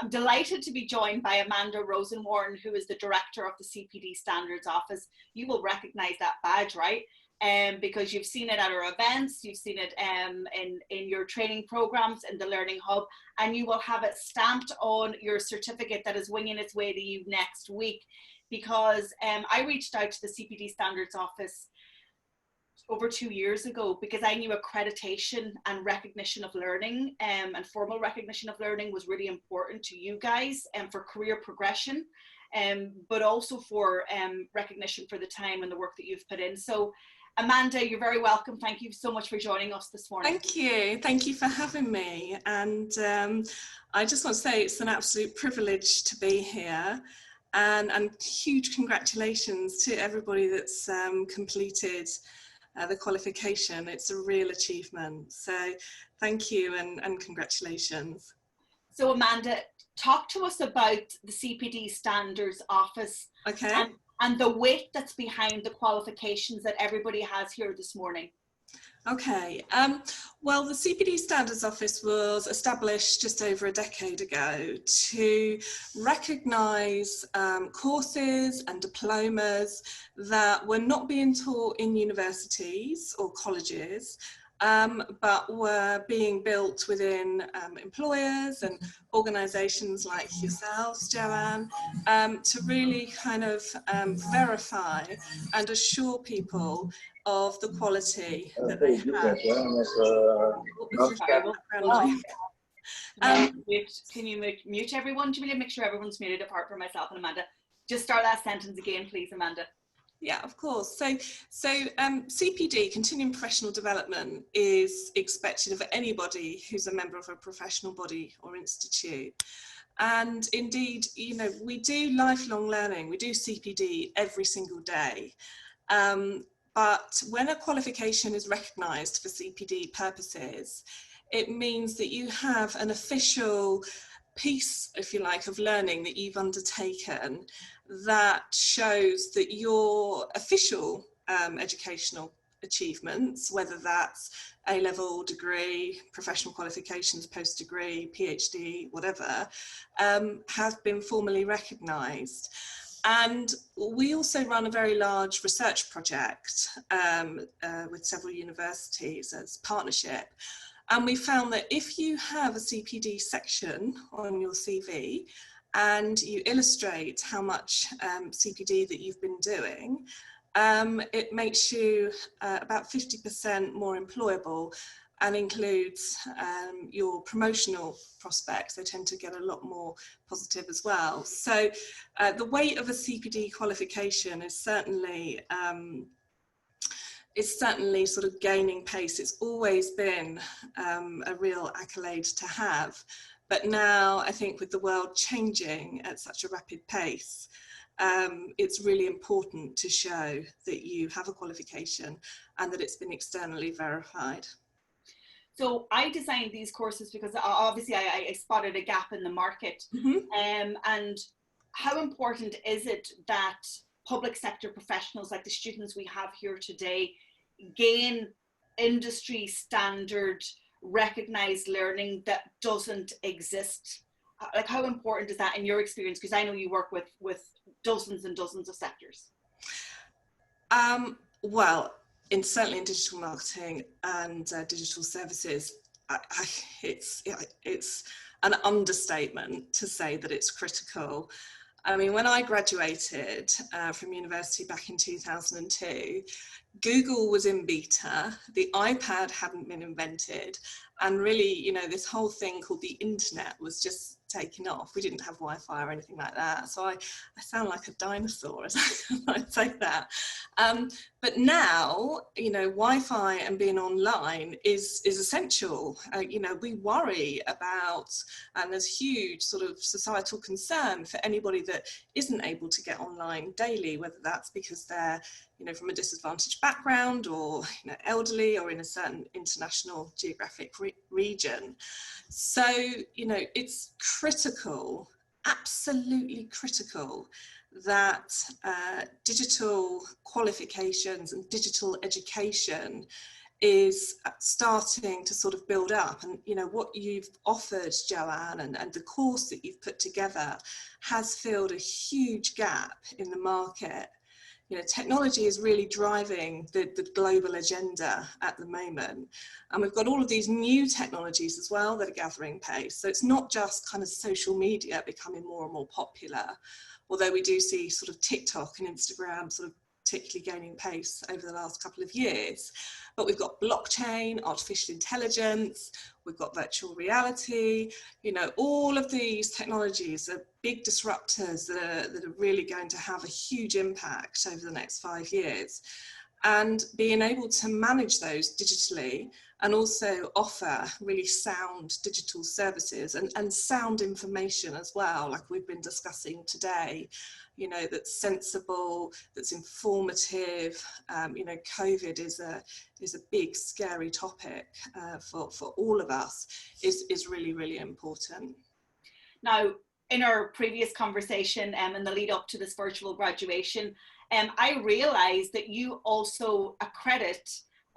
I'm delighted to be joined by Amanda Rosewarne, who is the director of the CPD Standards Office. You will recognise that badge, right? Because you've seen it at our events, you've seen it in your training programs in the Learning Hub, and you will have it stamped on your certificate that is winging its way to you next week. Because I reached out to the CPD Standards Office over 2 years ago because I knew accreditation and recognition of learning and formal recognition of learning was really important to you guys and for career progression, but also for recognition for the time and the work that you've put in. So Amanda, you're very welcome. Thank you so much for joining us this morning. Thank you for having me. And I just want to say it's an absolute privilege to be here. And huge congratulations to everybody that's completed the qualification. It's a real achievement. So thank you and congratulations. So Amanda, talk to us about the CPD Standards Office. Okay. And the weight that's behind the qualifications that everybody has here this morning. Okay, well, the CPD Standards Office was established just over a decade ago to recognise courses and diplomas that were not being taught in universities or colleges, but were being built within employers and organisations like yourselves, Joanne, to really kind of verify and assure people of the quality that they have. Can you mute everyone? Do you make sure everyone's muted apart from myself and Amanda? Just start that sentence again, please, Amanda. Yeah, of course. So CPD, continuing professional development, is expected of anybody who's a member of a professional body or institute. And indeed, you know, we do lifelong learning. We do CPD every single day. But when a qualification is recognised for CPD purposes, it means that you have an official piece, if you like, of learning that you've undertaken that shows that your official educational achievements, whether that's A-level degree, professional qualifications, post-degree, PhD, whatever, have been formally recognised. And we also run a very large research project with several universities as partnership. And we found that if you have a CPD section on your CV and you illustrate how much CPD that you've been doing, it makes you about 50% more employable and includes your promotional prospects. They tend to get a lot more positive as well. So the weight of a CPD qualification is certainly sort of gaining pace. It's always been a real accolade to have. But now I think with the world changing at such a rapid pace, it's really important to show that you have a qualification and that it's been externally verified. So I designed these courses because obviously I spotted a gap in the market. Mm-hmm. And how important is it that public sector professionals like the students we have here today gain industry standard recognized learning that doesn't exist? Like, how important is that in your experience? Because I know you work with dozens and dozens of sectors. Well, certainly in digital marketing and digital services, it's an understatement to say that it's critical. I mean, when I graduated from university back in 2002, Google was in beta, the iPad hadn't been invented, and really, you know, this whole thing called the internet was just taking off. We didn't have Wi-Fi or anything like that. So I sound like a dinosaur as I say that. But now, you know, Wi-Fi and being online is essential. You know, we worry about, and there's huge sort of societal concern for anybody that isn't able to get online daily, whether that's because they're, you know, from a disadvantaged background or, you know, elderly or in a certain international geographic region. So, you know, it's critical, absolutely critical, that digital qualifications and digital education is starting to sort of build up. And you know what you've offered, Joanne, and the course that you've put together has filled a huge gap in the market. You know, technology is really driving the global agenda at the moment. And we've got all of these new technologies as well that are gathering pace. So it's not just kind of social media becoming more and more popular, although we do see sort of TikTok and Instagram sort of particularly gaining pace over the last couple of years. But we've got blockchain, artificial intelligence, we've got virtual reality, you know, all of these technologies are big disruptors that are really going to have a huge impact over the next 5 years. And being able to manage those digitally and also offer really sound digital services and sound information as well, like we've been discussing today, you know, that's sensible, that's informative. You know, COVID is a big, scary topic for all of us, is really, really important. Now, in our previous conversation in the lead up to this virtual graduation, I realized that you also accredit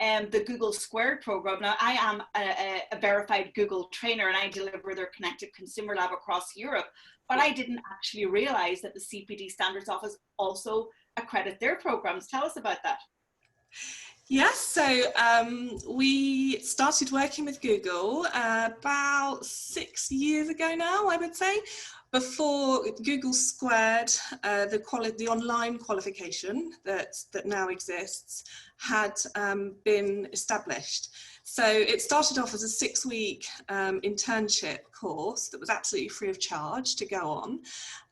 the Google Squared program. Now, I am a verified Google trainer and I deliver their Connected Consumer Lab across Europe, but I didn't actually realize that the CPD Standards Office also accredit their programs. Tell us about that. Yes, so we started working with Google about 6 years ago now, I would say. Before Google Squared, the online qualification that now exists had been established. So it started off as a 6-week internship course that was absolutely free of charge to go on.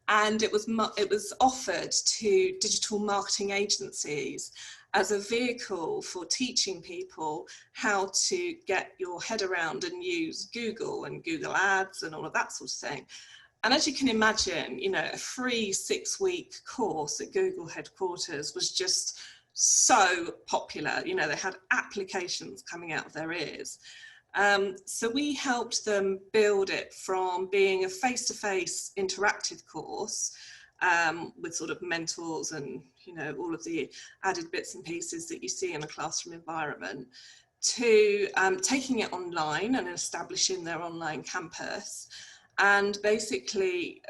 And it was offered to digital marketing agencies as a vehicle for teaching people how to get your head around and use Google and Google Ads and all of that sort of thing. And as you can imagine, you know, a free 6-week course at Google headquarters was just so popular. You know, they had applications coming out of their ears. So we helped them build it from being a face-to-face interactive course with sort of mentors and, you know, all of the added bits and pieces that you see in a classroom environment, to taking it online and establishing their online campus. And basically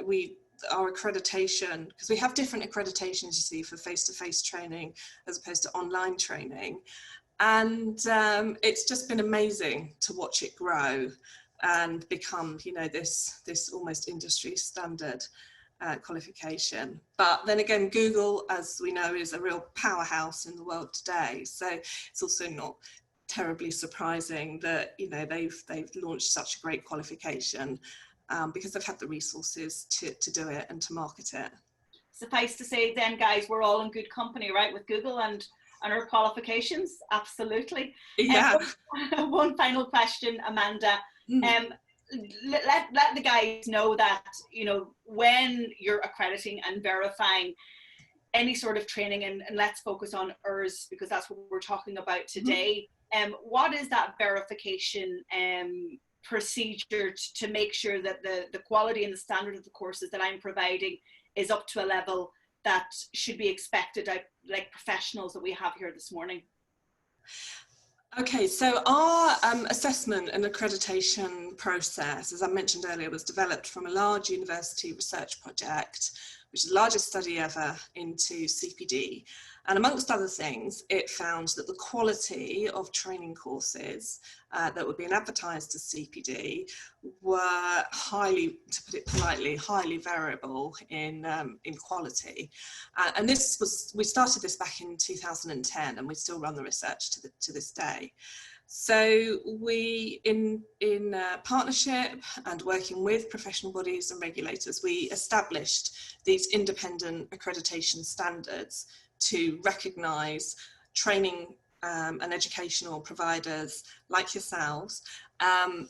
our accreditation, because we have different accreditations, you see, for face-to-face training as opposed to online training. And it's just been amazing to watch it grow and become, you know, this almost industry standard qualification. But then again, Google, as we know, is a real powerhouse in the world today. So it's also not terribly surprising that, you know, they've launched such a great qualification because they've had the resources to do it and to market it. Suffice to say then, guys, we're all in good company, right, with Google and our qualifications. Absolutely. Yeah. One final question, Amanda. Let the guys know that, you know, when you're accrediting and verifying any sort of training, and let's focus on ERS because that's what we're talking about today. What is that verification procedure to make sure that the quality and the standard of the courses that I'm providing is up to a level that should be expected out, like professionals that we have here this morning? Okay, so our assessment and accreditation process, as I mentioned earlier, was developed from a large university research project, which is the largest study ever into CPD. And amongst other things, it found that the quality of training courses that were being advertised as CPD were highly, to put it politely, highly variable in quality. And we started this back in 2010, and we still run the research to this day. So we, in partnership and working with professional bodies and regulators, we established these independent accreditation standards to recognise training and educational providers like yourselves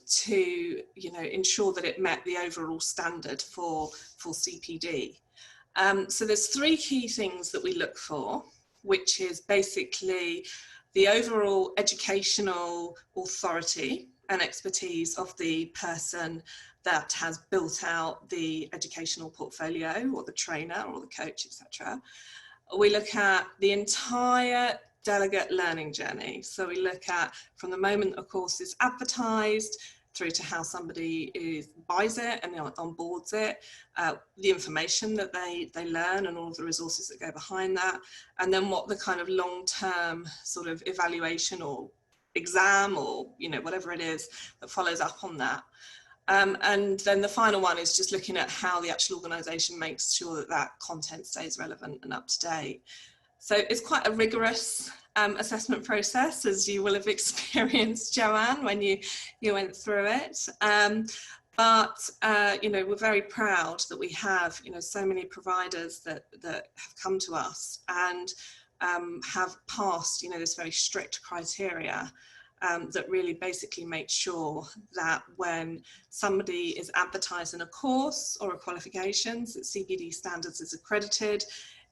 to, you know, ensure that it met the overall standard for CPD. So there's 3 key things that we look for, which is basically the overall educational authority and expertise of the person that has built out the educational portfolio, or the trainer or the coach, etc. We look at the entire delegate learning journey. So we look at from the moment a course is advertised through to how somebody buys it and onboards it, the information that they learn and all of the resources that go behind that, and then what the kind of long-term sort of evaluation or exam or, you know, whatever it is that follows up on that. And then the final one is just looking at how the actual organisation makes sure that that content stays relevant and up to date. So it's quite a rigorous assessment process, as you will have experienced, Joanne, when you went through it. But you know, we're very proud that we have, you know, so many providers that have come to us and have passed, you know, this very strict criteria that really basically make sure that when somebody is advertising a course or a qualifications, that CPD Standards is accredited.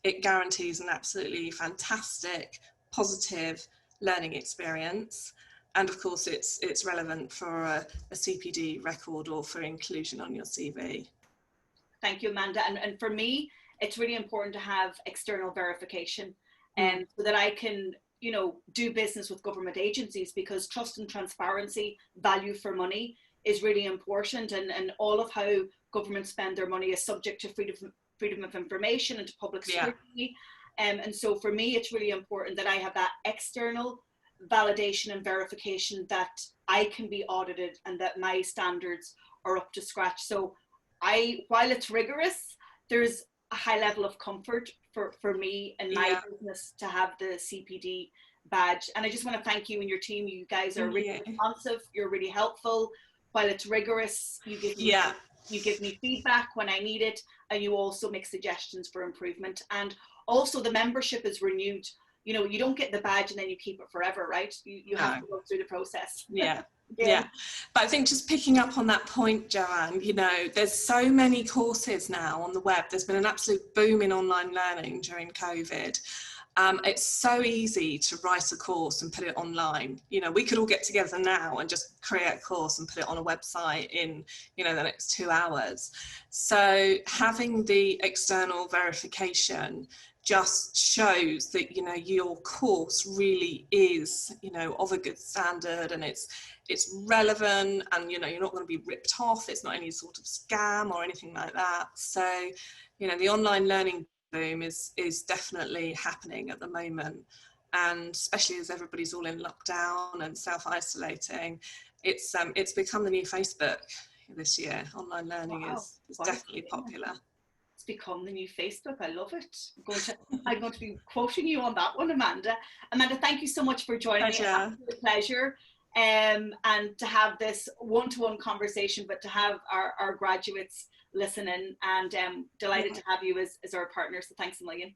It guarantees an absolutely fantastic, positive learning experience. And of course, it's relevant for a CPD record or for inclusion on your CV. Thank you, Amanda. And for me, it's really important to have external verification, so that I can, you know, do business with government agencies, because trust and transparency, value for money is really important. And all of how governments spend their money is subject to freedom of information and to public scrutiny. And so for me, it's really important that I have that external validation and verification that I can be audited and that my standards are up to scratch. So while it's rigorous, there's a high level of comfort for me and my business to have the CPD badge. And I just want to thank you and your team. You guys are really responsive. You're really helpful. While it's rigorous, you give me feedback when I need it, and you also make suggestions for improvement. And also the membership is renewed. You know, you don't get the badge and then you keep it forever, right? You have to go through the process. Yeah. But I think just picking up on that point, Joanne, you know, there's so many courses now on the web. There's been an absolute boom in online learning during COVID. It's so easy to write a course and put it online. You know, we could all get together now and just create a course and put it on a website in, you know, the next 2 hours. So having the external verification just shows that, you know, your course really is, you know, of a good standard, and it's relevant, and, you know, you're not going to be ripped off. It's not any sort of scam or anything like that. So, you know, the online learning boom is definitely happening at the moment, and especially as everybody's all in lockdown and self-isolating, it's become the new Facebook this year. Online learning is definitely popular. It's become the new Facebook. I love it. I'm going to be quoting you on that one, Amanda. Amanda, thank you so much for joining me. Absolute pleasure. And to have this one-to-one conversation, but to have our graduates listen in, and delighted to have you as our partner. So thanks a million.